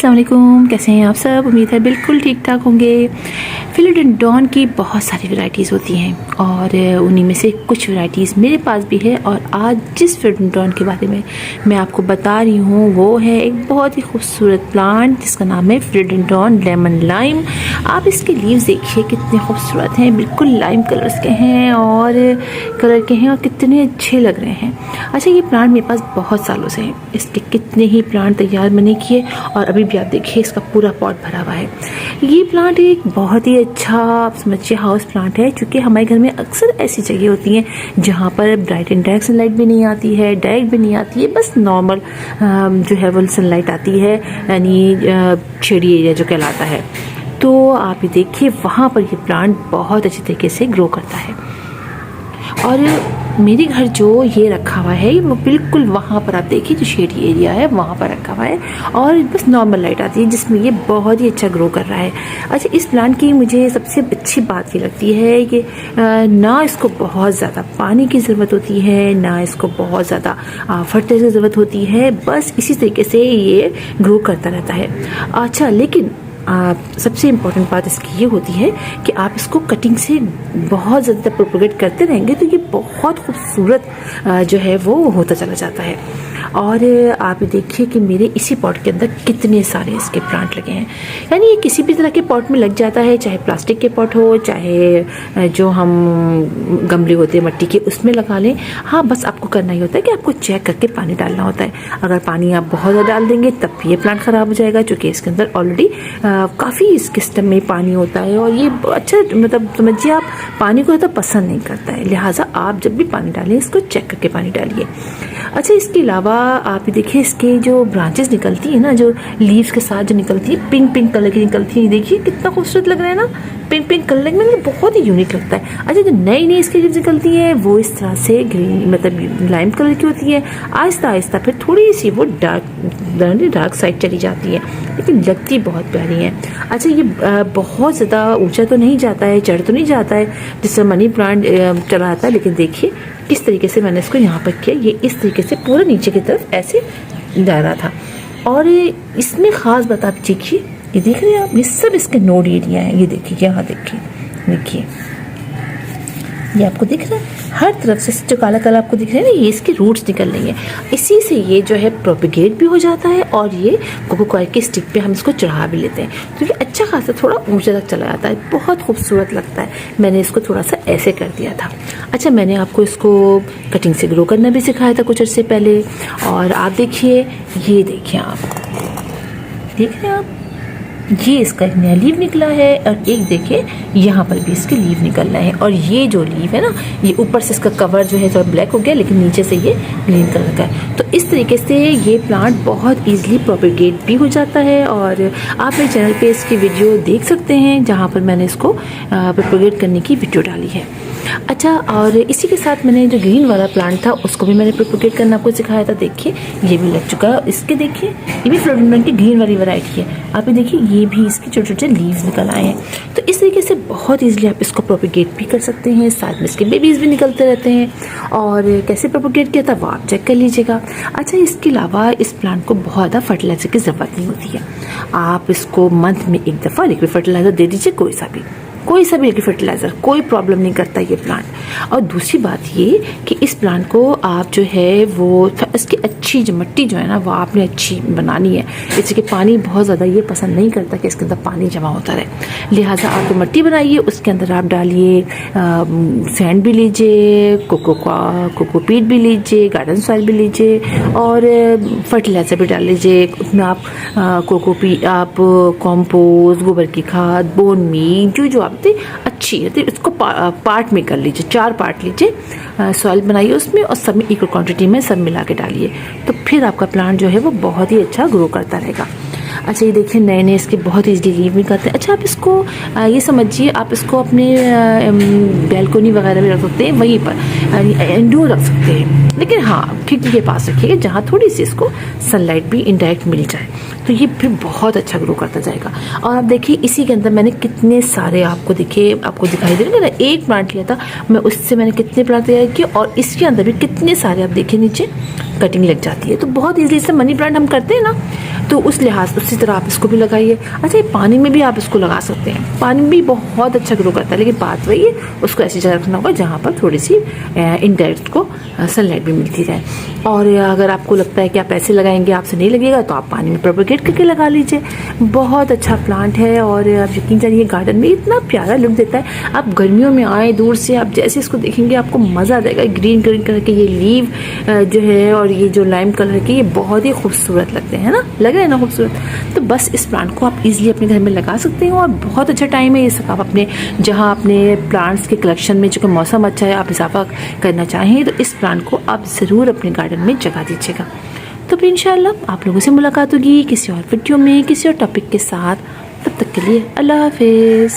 अस्सलाम वालेकुम, कैसे हैं आप सब। उम्मीद है बिल्कुल ठीक ठाक होंगे। फिलोडेंड्रॉन की बहुत सारी वैरायटीज़ होती हैं और उन्हीं में से कुछ वैरायटीज़ मेरे पास भी है। और आज जिस फिलोडेंड्रॉन के बारे में मैं आपको बता रही हूँ वो है एक बहुत ही खूबसूरत प्लांट जिसका नाम है फिलोडेंड्रॉन लेमन लाइम। आप इसके लीव्स देखिए कितने खूबसूरत हैं, बिल्कुल लाइम कलर्स के हैं और कितने अच्छे लग रहे हैं। अच्छा, ये प्लांट मेरे पास बहुत सालों से है, इसके कितने ही प्लांट तैयार मैंने किए और अभी भी आप देखिए इसका पूरा पॉट भरा हुआ है। ये प्लांट एक बहुत ही अच्छा आप समझिए हाउस प्लांट है, क्योंकि हमारे घर में अक्सर ऐसी जगह होती हैं जहाँ पर ब्राइट एंड डायरेक्ट सनलाइट भी नहीं आती है, डायरेक्ट भी नहीं आती है, बस नॉर्मल जो है वो सनलाइट आती है, यानी शेडी एरिया जो कहलाता है। तो आप ये देखिए वहाँ पर ये प्लांट बहुत अच्छी तरीके से ग्रो करता है। और मेरे घर जो ये रखा हुआ है वो बिल्कुल वहाँ पर आप देखिए जो शेडी एरिया है वहाँ पर रखा हुआ है और बस नॉर्मल लाइट आती है, जिसमें ये बहुत ही अच्छा ग्रो कर रहा है। अच्छा, इस प्लांट की मुझे सबसे अच्छी बात ये लगती है कि ना इसको बहुत ज़्यादा पानी की ज़रूरत होती है, ना इसको बहुत ज़्यादा फर्टिलाइजर की ज़रूरत होती है, बस इसी तरीके से ये ग्रो करता रहता है। अच्छा, लेकिन सबसे इम्पॉर्टेंट बात इसकी ये होती है कि आप इसको कटिंग से बहुत ज़्यादा प्रोपोगेट करते रहेंगे तो ये बहुत खूबसूरत जो है वो होता चला जाता है। और आप देखिए कि मेरे इसी पॉट के अंदर कितने सारे इसके प्लांट लगे हैं, यानी ये किसी भी तरह के पॉट में लग जाता है, चाहे प्लास्टिक के पॉट हो, चाहे जो हम गमले होते हैं मट्टी के उसमें लगा लें। हाँ, बस आपको करना ही होता है कि आपको चेक करके पानी डालना होता है। अगर पानी आप बहुत ज़्यादा डाल देंगे तब ये प्लांट ख़राब हो जाएगा, क्योंकि इसके अंदर ऑलरेडी काफ़ी इस किस्म में पानी होता है और ये अच्छा मतलब समझिए आप पानी को ज़्यादा पसंद नहीं करता है, लिहाजा आप जब भी पानी डालें इसको चेक करके पानी डालिए। अच्छा, इसके अलावा आप देखिए इसके जो ब्रांचेस निकलती है ना, जो लीव्स के साथ जो निकलती है पिंक पिंक कलर की निकलती है, देखिए कितना खूबसूरत लग रहा है ना, पिंक पिंक कलर में बहुत ही यूनिक लगता है। अच्छा, जो नई नई इसकी लीव्स निकलती है वो इस तरह से ग्रीन मतलब लाइम कलर की होती है, आहिस्ता आहिस्ता फिर थोड़ी सी वो डार्क साइड चली जाती है, लेकिन लगती बहुत प्यारी है। अच्छा, ये बहुत ज़्यादा ऊंचा तो नहीं जाता है, चढ़ तो नहीं जाता है जिससे मनी प्लांट चला आता है, लेकिन देखिए किस तरीके से मैंने इसको यहाँ पर किया, ये इस तरीके से पूरा नीचे की तरफ ऐसे जा रहा था। और इसमें ख़ास बात आप देखिए, ये देख रहे हैं आप, ये सब इसके नोड एरिया है, ये देखिए यहाँ देखिए ये आपको दिख रहा है, हर तरफ से जो काला काला आपको दिख रहा है ना, ये इसकी रूट्स निकल रही है, इसी से ये जो है प्रोपिगेट भी हो जाता है और ये कोकोकोआ की स्टिक पे हम इसको चढ़ा भी लेते हैं तो ये अच्छा खासा थोड़ा ऊंचा तक चला जाता है, बहुत खूबसूरत लगता है। मैंने इसको थोड़ा सा ऐसे कर दिया था। अच्छा, मैंने आपको इसको कटिंग से ग्रो करना भी सिखाया था कुछ अर्से पहले, और आप देखिए, ये देखिए आप देख रहे हैं आप, ये इसका एक नया लीव निकला है और एक देखिए यहाँ पर भी इसके लीव निकल रहे हैं। और ये जो लीव है ना, ये ऊपर से इसका कवर जो है थोड़ा ब्लैक हो गया, लेकिन नीचे से ये ग्रीन कलर का है। तो इस तरीके से ये प्लांट बहुत इजीली प्रोपेगेट भी हो जाता है और आप मेरे चैनल पे इसकी वीडियो देख सकते हैं जहाँ पर मैंने इसको प्रोपेगेट करने की वीडियो डाली है। अच्छा, और इसी के साथ मैंने जो ग्रीन वाला प्लांट था उसको भी मैंने प्रोपेगेट करना आपको सिखाया था। देखिए ये भी लग चुका है, इसके देखिए ये भी फिलोडेंड्रॉन की ग्रीन वाली वैरायटी है। आप ये देखिए ये भी इसके छोटे छोटे लीव्स निकल आए हैं। तो इस तरीके से बहुत ईजिली आप इसको प्रोपेगेट भी कर सकते हैं, साथ में इसके बेबीज भी निकलते रहते हैं। और कैसे प्रोपेगेट किया था वो आप चेक कर लीजिएगा। अच्छा, इसके अलावा इस प्लांट को बहुत ज़्यादा फर्टिलाइजर की ज़रूरत नहीं होती है, आप इसको मंथ में एक दफ़ा लिक्विड फर्टिलाइजर दे दीजिए, कोई सा भी लिक्विड फर्टिलाइजर, कोई प्रॉब्लम नहीं करता ये प्लांट। और दूसरी बात ये कि इस प्लांट को आप जो है वो इसकी अच्छी जो मिट्टी जो है ना वो आपने अच्छी बनानी है, जैसे कि पानी बहुत ज़्यादा ये पसंद नहीं करता कि इसके अंदर पानी जमा होता रहे, लिहाजा आप जो मिट्टी बनाइए उसके अंदर आप डालिए सैंड भी लीजिए, कोकोपीट भी लीजिए, गार्डन सॉइल भी लीजिए और फर्टिलाइज़र भी डाल लीजिए। उसमें आप कोकोपीट, आप कॉम्पोस्ट, गोबर की खाद, बोन मील जो आप अच्छी है तो इसको पार्ट में कर लीजिए, 4 पार्ट लीजिए, सॉइल बनाइए उसमें और सब में इक्वल क्वांटिटी में सब मिला के डालिए, तो फिर आपका प्लांट जो है वो बहुत ही अच्छा ग्रो करता रहेगा। अच्छा, ये देखिए नए नए इसके बहुत ईजिली लीव निकलते हैं। अच्छा, आप इसको ये समझिए आप इसको अपने बैल्कोनी वगैरह में रख सकते हैं, वहीं पर इंडोर रख सकते हैं, लेकिन हाँ खिड़की के पास रखिएगा जहाँ थोड़ी सी इसको सनलाइट भी इनडायरेक्ट मिल जाए, तो ये फिर बहुत अच्छा ग्रो करता जाएगा। और आप देखिए इसी के अंदर मैंने कितने सारे आपको दिखाई दे रहे हैं ना, एक प्लांट लिया था मैं, उससे मैंने कितने प्लांट तैयार किए और इसके अंदर भी कितने सारे आप देखिए नीचे कटिंग लग जाती है। तो बहुत ईजिली से मनी प्लांट हम करते हैं ना, तो उस लिहाज उसी तरह आप इसको भी लगाइए। अच्छा, ये पानी में भी आप इसको लगा सकते हैं, पानी में भी बहुत अच्छा ग्रो करता है, लेकिन बात वही है उसको ऐसी जगह रखना होगा जहाँ पर थोड़ी सी इनडायरेक्ट को सनलाइट भी मिलती रहे। और अगर आपको लगता है कि आप पैसे लगाएंगे आपसे नहीं लगेगा, तो आप पानी में प्रोपेगेट करके लगा लीजिए। बहुत अच्छा प्लांट है और आप यकीन जानिए गार्डन में इतना प्यारा लुक देता है। आप गर्मियों में आए दूर से, आप जैसे इसको देखेंगे आपको मज़ा आ जाएगा। ग्रीन ग्रीन कलर के ये लीव जो है और ये जो लाइम कलर के, ये बहुत ही खूबसूरत लगते हैं ना, लग रहे हैं ना खूबसूरत। तो बस इस प्लांट को आप इजीली अपने घर में लगा सकते हैं और बहुत अच्छा टाइम है ये सब। आप अपने जहाँ अपने प्लांट्स के कलेक्शन में जो मौसम अच्छा है आप इजाफा करना चाहें, तो इस प्लांट को आप ज़रूर अपने गार्डन में जगा दीजिएगा। तो फिर इंशाल्लाह आप लोगों से मुलाकात होगी किसी और वीडियो में किसी और टॉपिक के साथ। तब तक के लिए अल्लाह हाफिज़।